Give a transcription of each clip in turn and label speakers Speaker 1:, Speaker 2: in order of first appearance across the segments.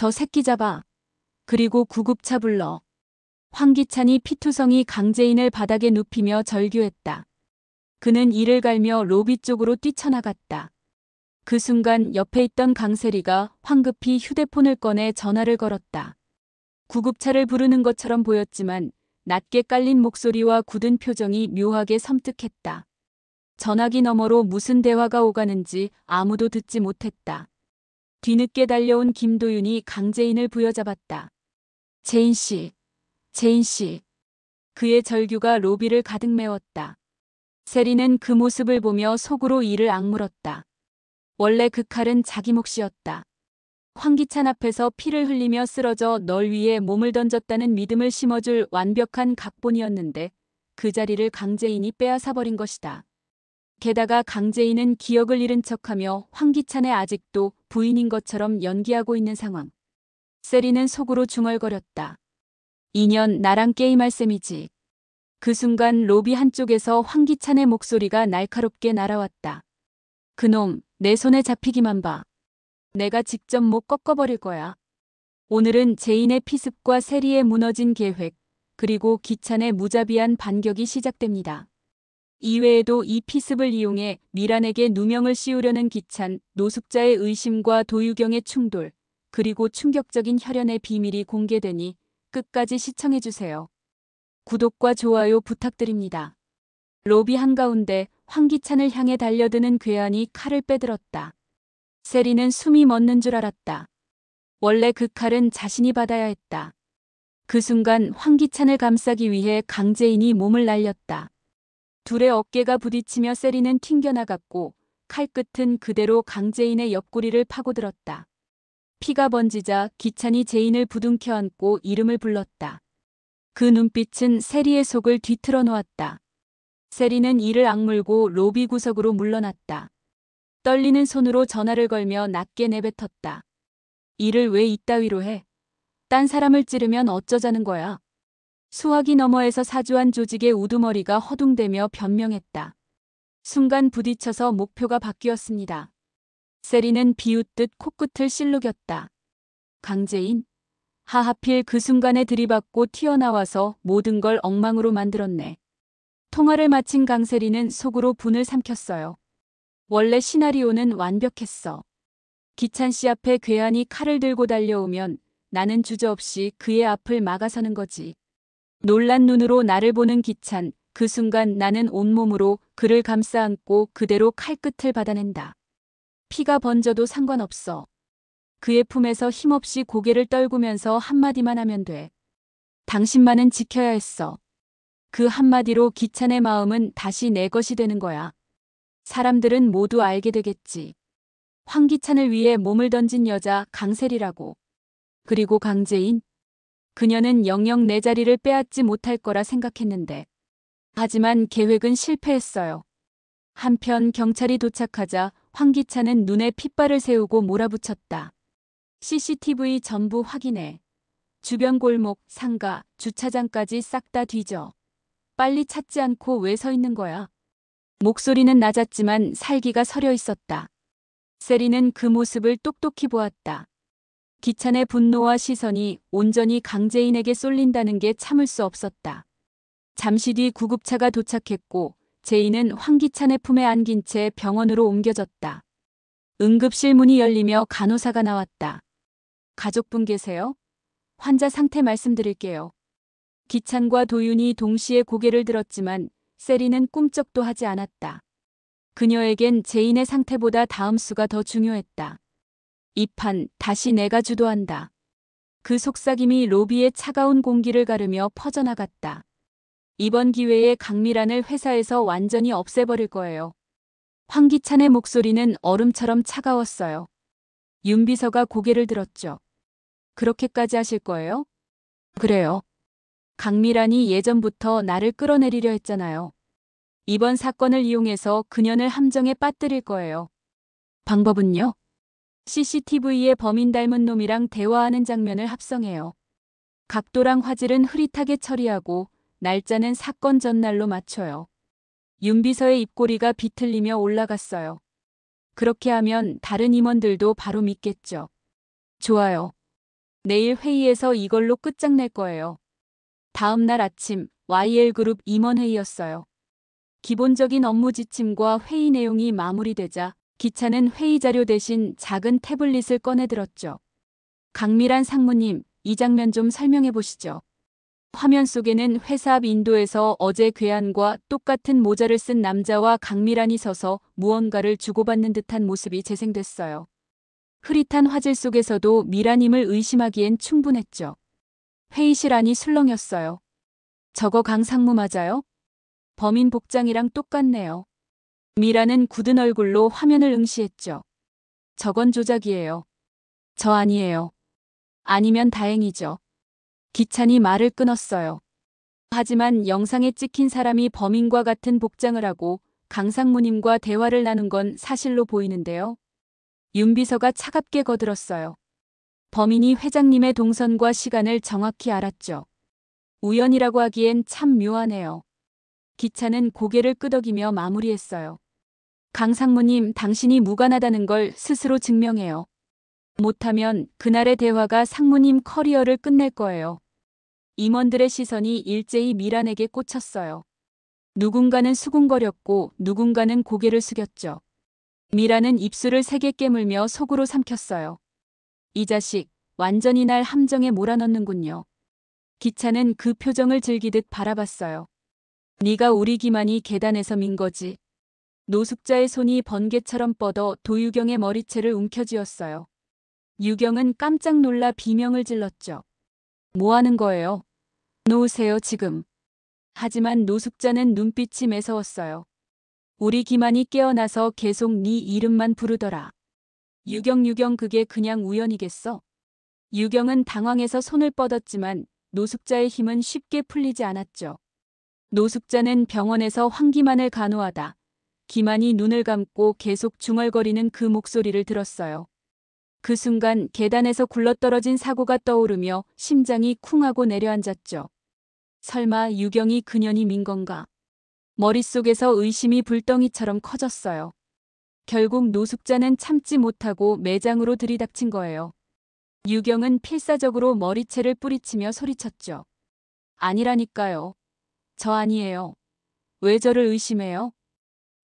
Speaker 1: 저 새끼 잡아. 그리고 구급차 불러. 황기찬이 피투성이 강재인을 바닥에 눕히며 절규했다. 그는 이를 갈며 로비 쪽으로 뛰쳐나갔다. 그 순간 옆에 있던 강세리가 황급히 휴대폰을 꺼내 전화를 걸었다. 구급차를 부르는 것처럼 보였지만 낮게 깔린 목소리와 굳은 표정이 묘하게 섬뜩했다. 전화기 너머로 무슨 대화가 오가는지 아무도 듣지 못했다. 뒤늦게 달려온 김도윤이 강재인을 부여잡았다. 재인 씨, 재인 씨. 그의 절규가 로비를 가득 메웠다. 세리는 그 모습을 보며 속으로 이를 악물었다. 원래 그 칼은 자기 몫이었다. 황기찬 앞에서 피를 흘리며 쓰러져 널 위해 몸을 던졌다는 믿음을 심어줄 완벽한 각본이었는데 그 자리를 강재인이 빼앗아버린 것이다. 게다가 강재인은 기억을 잃은 척하며 황기찬의 아직도 부인인 것처럼 연기하고 있는 상황. 세리는 속으로 중얼거렸다. 2년 나랑 게임할 셈이지. 그 순간 로비 한쪽에서 황기찬의 목소리가 날카롭게 날아왔다. 그놈, 내 손에 잡히기만 봐. 내가 직접 목 꺾어버릴 거야. 오늘은 제인의 피습과 세리의 무너진 계획, 그리고 기찬의 무자비한 반격이 시작됩니다. 이외에도 이 피습을 이용해 미란에게 누명을 씌우려는 기찬, 노숙자의 의심과 도유경의 충돌, 그리고 충격적인 혈연의 비밀이 공개되니 끝까지 시청해주세요. 구독과 좋아요 부탁드립니다. 로비 한가운데 황기찬을 향해 달려드는 괴한이 칼을 빼들었다. 세리는 숨이 멎는 줄 알았다. 원래 그 칼은 자신이 받아야 했다. 그 순간 황기찬을 감싸기 위해 강재인이 몸을 날렸다. 둘의 어깨가 부딪히며 세리는 튕겨나갔고 칼끝은 그대로 강재인의 옆구리를 파고들었다. 피가 번지자 기찬이 재인을 부둥켜 안고 이름을 불렀다. 그 눈빛은 세리의 속을 뒤틀어 놓았다. 세리는 이를 악물고 로비 구석으로 물러났다. 떨리는 손으로 전화를 걸며 낮게 내뱉었다. 일을 왜 이따위로 해? 딴 사람을 찌르면 어쩌자는 거야? 수화기 너머에서 사주한 조직의 우두머리가 허둥대며 변명했다. 순간 부딪혀서 목표가 바뀌었습니다. 세리는 비웃듯 코끝을 실룩였다. 강재인? 하하필 그 순간에 들이받고 튀어나와서 모든 걸 엉망으로 만들었네. 통화를 마친 강세리는 속으로 분을 삼켰어요. 원래 시나리오는 완벽했어. 기찬 씨 앞에 괴한이 칼을 들고 달려오면 나는 주저없이 그의 앞을 막아서는 거지. 놀란 눈으로 나를 보는 기찬, 그 순간 나는 온몸으로 그를 감싸 안고 그대로 칼끝을 받아낸다. 피가 번져도 상관없어. 그의 품에서 힘없이 고개를 떨구면서 한마디만 하면 돼. 당신만은 지켜야 했어. 그 한마디로 기찬의 마음은 다시 내 것이 되는 거야. 사람들은 모두 알게 되겠지. 황기찬을 위해 몸을 던진 여자 강세리라고. 그리고 강재인? 그녀는 영영 내 자리를 빼앗지 못할 거라 생각했는데. 하지만 계획은 실패했어요. 한편 경찰이 도착하자 황기찬은 눈에 핏발을 세우고 몰아붙였다. CCTV 전부 확인해. 주변 골목, 상가, 주차장까지 싹 다 뒤져. 빨리 찾지 않고 왜 서 있는 거야? 목소리는 낮았지만 살기가 서려 있었다. 세리는 그 모습을 똑똑히 보았다. 기찬의 분노와 시선이 온전히 강재인에게 쏠린다는 게 참을 수 없었다. 잠시 뒤 구급차가 도착했고 재인은 황기찬의 품에 안긴 채 병원으로 옮겨졌다. 응급실 문이 열리며 간호사가 나왔다. 가족분 계세요? 환자 상태 말씀드릴게요. 기찬과 도윤이 동시에 고개를 들었지만 세리는 꿈쩍도 하지 않았다. 그녀에겐 재인의 상태보다 다음 수가 더 중요했다. 이 판 다시 내가 주도한다. 그 속삭임이 로비의 차가운 공기를 가르며 퍼져나갔다. 이번 기회에 강미란을 회사에서 완전히 없애버릴 거예요. 황기찬의 목소리는 얼음처럼 차가웠어요. 윤 비서가 고개를 들었죠. 그렇게까지 하실 거예요? 그래요. 강미란이 예전부터 나를 끌어내리려 했잖아요. 이번 사건을 이용해서 그녀를 함정에 빠뜨릴 거예요. 방법은요? CCTV에 범인 닮은 놈이랑 대화하는 장면을 합성해요. 각도랑 화질은 흐릿하게 처리하고 날짜는 사건 전날로 맞춰요. 윤 비서의 입꼬리가 비틀리며 올라갔어요. 그렇게 하면 다른 임원들도 바로 믿겠죠. 좋아요. 내일 회의에서 이걸로 끝장낼 거예요. 다음 날 아침 YL그룹 임원회의였어요. 기본적인 업무 지침과 회의 내용이 마무리되자 기차는 회의 자료 대신 작은 태블릿을 꺼내들었죠. 강미란 상무님, 이 장면 좀 설명해 보시죠. 화면 속에는 회사 앞 인도에서 어제 괴한과 똑같은 모자를 쓴 남자와 강미란이 서서 무언가를 주고받는 듯한 모습이 재생됐어요. 흐릿한 화질 속에서도 미란임을 의심하기엔 충분했죠. 회의실 안이 술렁였어요. 저거 강 상무 맞아요? 범인 복장이랑 똑같네요. 미란은 굳은 얼굴로 화면을 응시했죠. 저건 조작이에요. 저 아니에요. 아니면 다행이죠. 기찬이 말을 끊었어요. 하지만 영상에 찍힌 사람이 범인과 같은 복장을 하고 강 상무님과 대화를 나눈 건 사실로 보이는데요. 윤 비서가 차갑게 거들었어요. 범인이 회장님의 동선과 시간을 정확히 알았죠. 우연이라고 하기엔 참 묘하네요. 기찬은 고개를 끄덕이며 마무리했어요. 강 상무님, 당신이 무관하다는 걸 스스로 증명해요. 못하면 그날의 대화가 상무님 커리어를 끝낼 거예요. 임원들의 시선이 일제히 미란에게 꽂혔어요. 누군가는 수군거렸고 누군가는 고개를 숙였죠. 미란은 입술을 세게 깨물며 속으로 삼켰어요. 이 자식, 완전히 날 함정에 몰아넣는군요. 기차는 그 표정을 즐기듯 바라봤어요. 네가 우리 기만이 계단에서 민 거지. 노숙자의 손이 번개처럼 뻗어 도유경의 머리채를 움켜쥐었어요. 유경은 깜짝 놀라 비명을 질렀죠. 뭐 하는 거예요? 놓으세요, 지금. 하지만 노숙자는 눈빛이 매서웠어요. 우리 기만이 깨어나서 계속 네 이름만 부르더라. 유경 그게 그냥 우연이겠어? 유경은 당황해서 손을 뻗었지만 노숙자의 힘은 쉽게 풀리지 않았죠. 노숙자는 병원에서 황기만을 간호하다 기만이 눈을 감고 계속 중얼거리는 그 목소리를 들었어요. 그 순간 계단에서 굴러떨어진 사고가 떠오르며 심장이 쿵하고 내려앉았죠. 설마 유경이 그년이 민 건가? 머릿속에서 의심이 불덩이처럼 커졌어요. 결국 노숙자는 참지 못하고 매장으로 들이닥친 거예요. 유경은 필사적으로 머리채를 뿌리치며 소리쳤죠. 아니라니까요. 저 아니에요. 왜 저를 의심해요?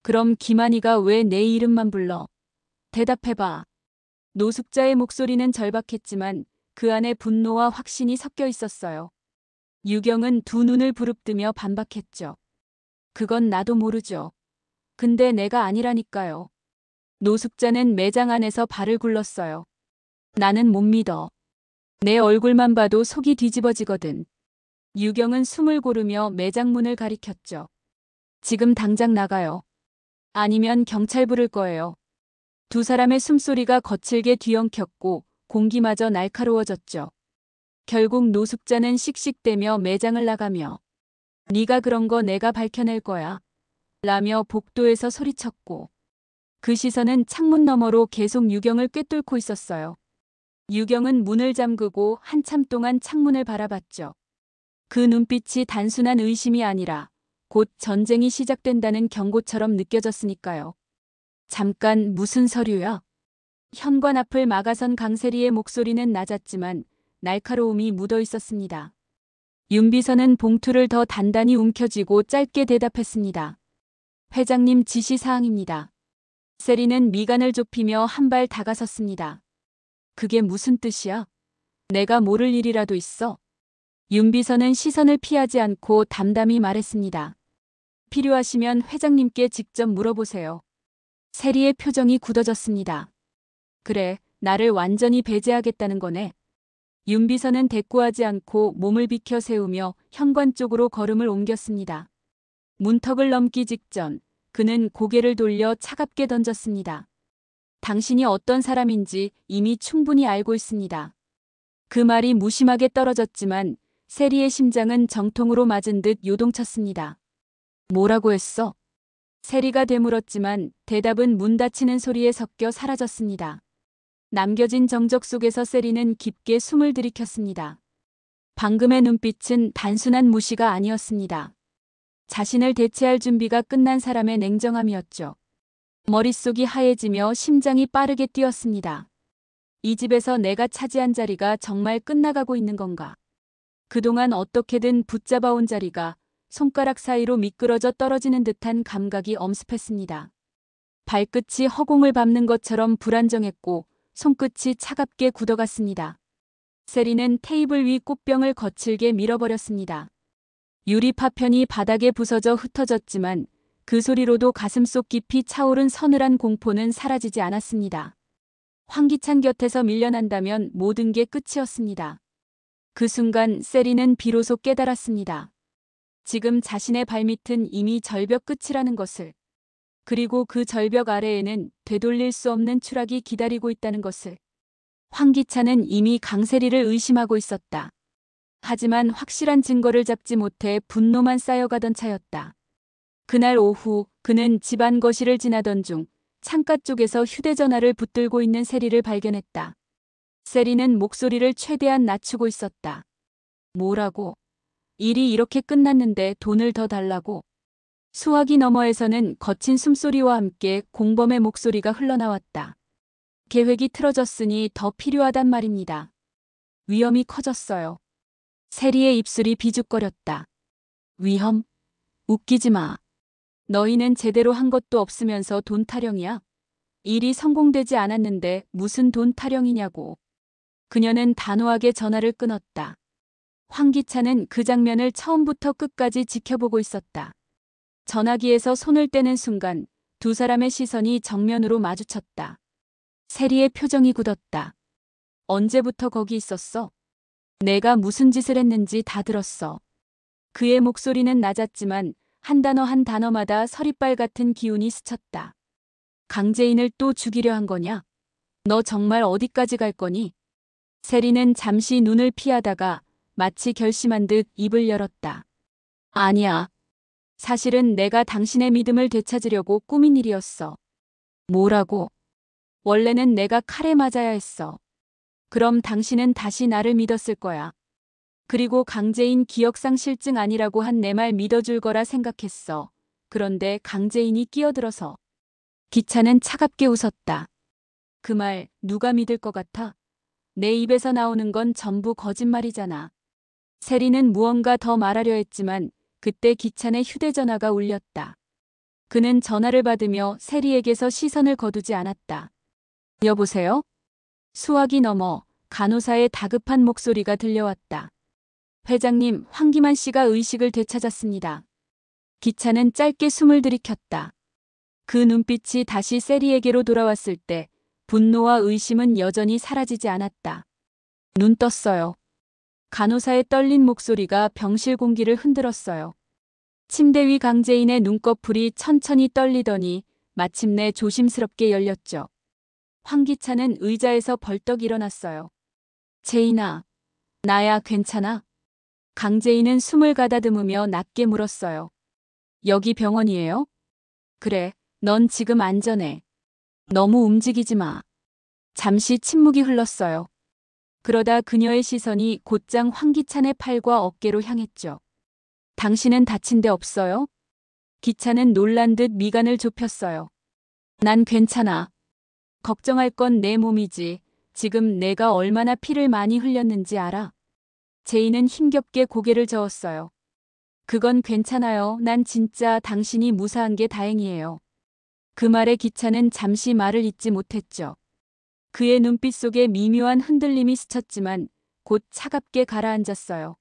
Speaker 1: 그럼 기만이가 왜 내 이름만 불러? 대답해봐. 노숙자의 목소리는 절박했지만 그 안에 분노와 확신이 섞여 있었어요. 유경은 두 눈을 부릅뜨며 반박했죠. 그건 나도 모르죠. 근데 내가 아니라니까요. 노숙자는 매장 안에서 발을 굴렀어요. 나는 못 믿어. 내 얼굴만 봐도 속이 뒤집어지거든. 유경은 숨을 고르며 매장 문을 가리켰죠. 지금 당장 나가요. 아니면 경찰 부를 거예요. 두 사람의 숨소리가 거칠게 뒤엉켰고 공기마저 날카로워졌죠. 결국 노숙자는 씩씩대며 매장을 나가며 네가 그런 거 내가 밝혀낼 거야. 라며 복도에서 소리쳤고 그 시선은 창문 너머로 계속 유경을 꿰뚫고 있었어요. 유경은 문을 잠그고 한참 동안 창문을 바라봤죠. 그 눈빛이 단순한 의심이 아니라 곧 전쟁이 시작된다는 경고처럼 느껴졌으니까요. 잠깐 무슨 서류야? 현관 앞을 막아선 강세리의 목소리는 낮았지만 날카로움이 묻어 있었습니다. 윤 비서는 봉투를 더 단단히 움켜쥐고 짧게 대답했습니다. 회장님 지시사항입니다. 세리는 미간을 좁히며 한 발 다가섰습니다. 그게 무슨 뜻이야? 내가 모를 일이라도 있어? 윤 비서는 시선을 피하지 않고 담담히 말했습니다. 필요하시면 회장님께 직접 물어보세요. 세리의 표정이 굳어졌습니다. 그래, 나를 완전히 배제하겠다는 거네. 윤 비서는 대꾸하지 않고 몸을 비켜 세우며 현관 쪽으로 걸음을 옮겼습니다. 문턱을 넘기 직전 그는 고개를 돌려 차갑게 던졌습니다. 당신이 어떤 사람인지 이미 충분히 알고 있습니다. 그 말이 무심하게 떨어졌지만 세리의 심장은 정통으로 맞은 듯 요동쳤습니다. 뭐라고 했어? 세리가 되물었지만 대답은 문 닫히는 소리에 섞여 사라졌습니다. 남겨진 정적 속에서 세리는 깊게 숨을 들이켰습니다. 방금의 눈빛은 단순한 무시가 아니었습니다. 자신을 대체할 준비가 끝난 사람의 냉정함이었죠. 머릿속이 하얘지며 심장이 빠르게 뛰었습니다. 이 집에서 내가 차지한 자리가 정말 끝나가고 있는 건가? 그동안 어떻게든 붙잡아온 자리가 손가락 사이로 미끄러져 떨어지는 듯한 감각이 엄습했습니다. 발끝이 허공을 밟는 것처럼 불안정했고 손끝이 차갑게 굳어갔습니다. 세리는 테이블 위 꽃병을 거칠게 밀어버렸습니다. 유리 파편이 바닥에 부서져 흩어졌지만 그 소리로도 가슴속 깊이 차오른 서늘한 공포는 사라지지 않았습니다. 황기찬 곁에서 밀려난다면 모든 게 끝이었습니다. 그 순간 세리는 비로소 깨달았습니다. 지금 자신의 발밑은 이미 절벽 끝이라는 것을, 그리고 그 절벽 아래에는 되돌릴 수 없는 추락이 기다리고 있다는 것을. 황기찬은 이미 강세리를 의심하고 있었다. 하지만 확실한 증거를 잡지 못해 분노만 쌓여가던 차였다. 그날 오후 그는 집안 거실을 지나던 중 창가 쪽에서 휴대전화를 붙들고 있는 세리를 발견했다. 세리는 목소리를 최대한 낮추고 있었다. 뭐라고? 일이 이렇게 끝났는데 돈을 더 달라고? 수화기 너머에서는 거친 숨소리와 함께 공범의 목소리가 흘러나왔다. 계획이 틀어졌으니 더 필요하단 말입니다. 위험이 커졌어요. 세리의 입술이 비죽거렸다. 위험? 웃기지 마. 너희는 제대로 한 것도 없으면서 돈 타령이야? 일이 성공되지 않았는데 무슨 돈 타령이냐고. 그녀는 단호하게 전화를 끊었다. 황기찬은 그 장면을 처음부터 끝까지 지켜보고 있었다. 전화기에서 손을 떼는 순간 두 사람의 시선이 정면으로 마주쳤다. 세리의 표정이 굳었다. 언제부터 거기 있었어? 내가 무슨 짓을 했는지 다 들었어. 그의 목소리는 낮았지만 한 단어 한 단어마다 서리빨 같은 기운이 스쳤다. 강재인을 또 죽이려 한 거냐? 너 정말 어디까지 갈 거니? 세리는 잠시 눈을 피하다가 마치 결심한 듯 입을 열었다. 아니야. 사실은 내가 당신의 믿음을 되찾으려고 꾸민 일이었어. 뭐라고? 원래는 내가 칼에 맞아야 했어. 그럼 당신은 다시 나를 믿었을 거야. 그리고 강재인 기억상실증 아니라고 한 내 말 믿어줄 거라 생각했어. 그런데 강재인이 끼어들어서. 기찬은 차갑게 웃었다. 그 말 누가 믿을 것 같아? 내 입에서 나오는 건 전부 거짓말이잖아. 세리는 무언가 더 말하려 했지만 그때 기찬의 휴대전화가 울렸다. 그는 전화를 받으며 세리에게서 시선을 거두지 않았다. 여보세요? 수화기 너머 간호사의 다급한 목소리가 들려왔다. 회장님, 황기만 씨가 의식을 되찾았습니다. 기찬은 짧게 숨을 들이켰다. 그 눈빛이 다시 세리에게로 돌아왔을 때 분노와 의심은 여전히 사라지지 않았다. 눈 떴어요. 간호사의 떨린 목소리가 병실 공기를 흔들었어요. 침대 위 강재인의 눈꺼풀이 천천히 떨리더니 마침내 조심스럽게 열렸죠. 황기찬은 의자에서 벌떡 일어났어요. 재인아, 나야 괜찮아? 강재인은 숨을 가다듬으며 낮게 물었어요. 여기 병원이에요? 그래, 넌 지금 안전해. 너무 움직이지 마. 잠시 침묵이 흘렀어요. 그러다 그녀의 시선이 곧장 황기찬의 팔과 어깨로 향했죠. 당신은 다친 데 없어요? 기찬은 놀란 듯 미간을 좁혔어요. 난 괜찮아. 걱정할 건 내 몸이지. 지금 내가 얼마나 피를 많이 흘렸는지 알아? 제이는 힘겹게 고개를 저었어요. 그건 괜찮아요. 난 진짜 당신이 무사한 게 다행이에요. 그 말에 기찬은 잠시 말을 잇지 못했죠. 그의 눈빛 속에 미묘한 흔들림이 스쳤지만 곧 차갑게 가라앉았어요.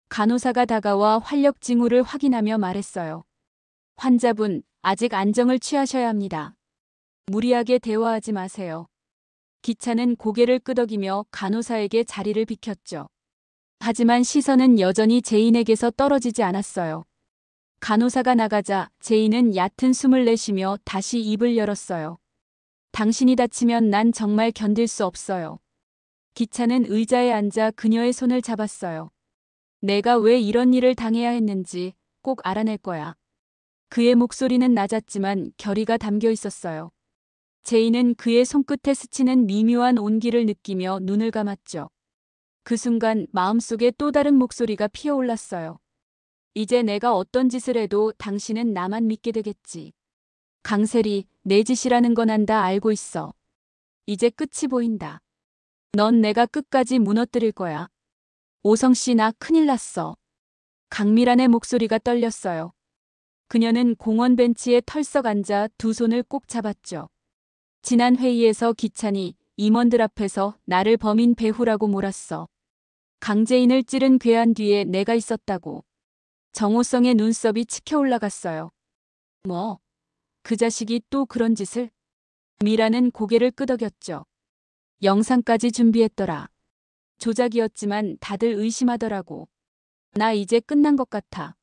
Speaker 1: 간호사가 다가와 활력 징후를 확인하며 말했어요. 환자분, 아직 안정을 취하셔야 합니다. 무리하게 대화하지 마세요. 기찬은 고개를 끄덕이며 간호사에게 자리를 비켰죠. 하지만 시선은 여전히 제인에게서 떨어지지 않았어요. 간호사가 나가자 제인은 얕은 숨을 내쉬며 다시 입을 열었어요. 당신이 다치면 난 정말 견딜 수 없어요. 기찬은 의자에 앉아 그녀의 손을 잡았어요. 내가 왜 이런 일을 당해야 했는지 꼭 알아낼 거야. 그의 목소리는 낮았지만 결의가 담겨 있었어요. 제인은 그의 손끝에 스치는 미묘한 온기를 느끼며 눈을 감았죠. 그 순간 마음속에 또 다른 목소리가 피어올랐어요. 이제 내가 어떤 짓을 해도 당신은 나만 믿게 되겠지. 강세리, 내 짓이라는 건 다 알고 있어. 이제 끝이 보인다. 넌 내가 끝까지 무너뜨릴 거야. 오성 씨, 나 큰일 났어. 강미란의 목소리가 떨렸어요. 그녀는 공원 벤치에 털썩 앉아 두 손을 꼭 잡았죠. 지난 회의에서 기찬이 임원들 앞에서 나를 범인 배후라고 몰았어. 강재인을 찌른 괴한 뒤에 내가 있었다고. 정호성의 눈썹이 치켜 올라갔어요. 뭐? 그 자식이 또 그런 짓을? 미라는 고개를 끄덕였죠. 영상까지 준비했더라. 조작이었지만 다들 의심하더라고. 나 이제 끝난 것 같아.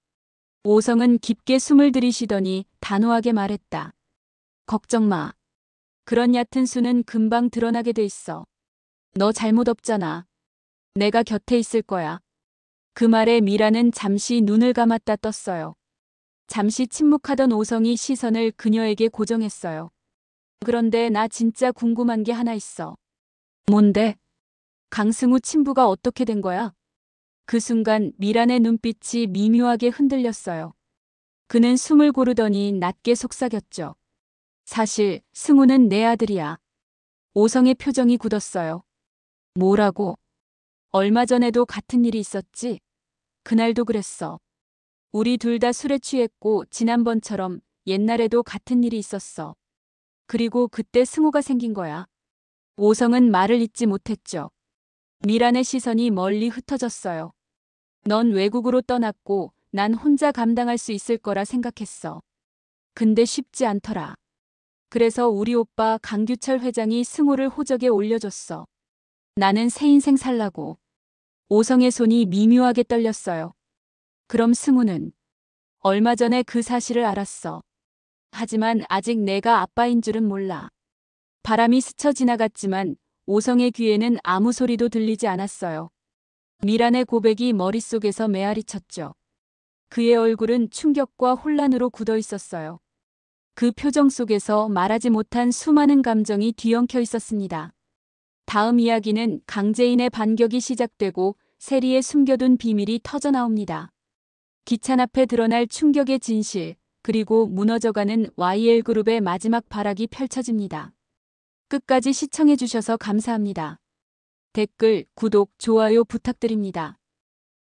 Speaker 1: 오성은 깊게 숨을 들이쉬더니 단호하게 말했다. 걱정 마. 그런 얕은 수는 금방 드러나게 돼 있어. 너 잘못 없잖아. 내가 곁에 있을 거야. 그 말에 미라는 잠시 눈을 감았다 떴어요. 잠시 침묵하던 오성이 시선을 그녀에게 고정했어요. 그런데 나 진짜 궁금한 게 하나 있어. 뭔데? 강승우 친부가 어떻게 된 거야? 그 순간 미란의 눈빛이 미묘하게 흔들렸어요. 그는 숨을 고르더니 낮게 속삭였죠. 사실 승우는 내 아들이야. 오성의 표정이 굳었어요. 뭐라고? 얼마 전에도 같은 일이 있었지? 그날도 그랬어. 우리 둘 다 술에 취했고 지난번처럼 옛날에도 같은 일이 있었어. 그리고 그때 승우가 생긴 거야. 오성은 말을 잇지 못했죠. 미란의 시선이 멀리 흩어졌어요. 넌 외국으로 떠났고 난 혼자 감당할 수 있을 거라 생각했어. 근데 쉽지 않더라. 그래서 우리 오빠 강규철 회장이 승우를 호적에 올려줬어. 나는 새 인생 살라고. 오성의 손이 미묘하게 떨렸어요. 그럼 승우는? 얼마 전에 그 사실을 알았어. 하지만 아직 내가 아빠인 줄은 몰라. 바람이 스쳐 지나갔지만 오성의 귀에는 아무 소리도 들리지 않았어요. 미란의 고백이 머릿속에서 메아리쳤죠. 그의 얼굴은 충격과 혼란으로 굳어 있었어요. 그 표정 속에서 말하지 못한 수많은 감정이 뒤엉켜 있었습니다. 다음 이야기는 강재인의 반격이 시작되고 세리의 숨겨둔 비밀이 터져나옵니다. 기찬 앞에 드러날 충격의 진실, 그리고 무너져가는 YL그룹의 마지막 발악이 펼쳐집니다. 끝까지 시청해주셔서 감사합니다. 댓글, 구독, 좋아요 부탁드립니다.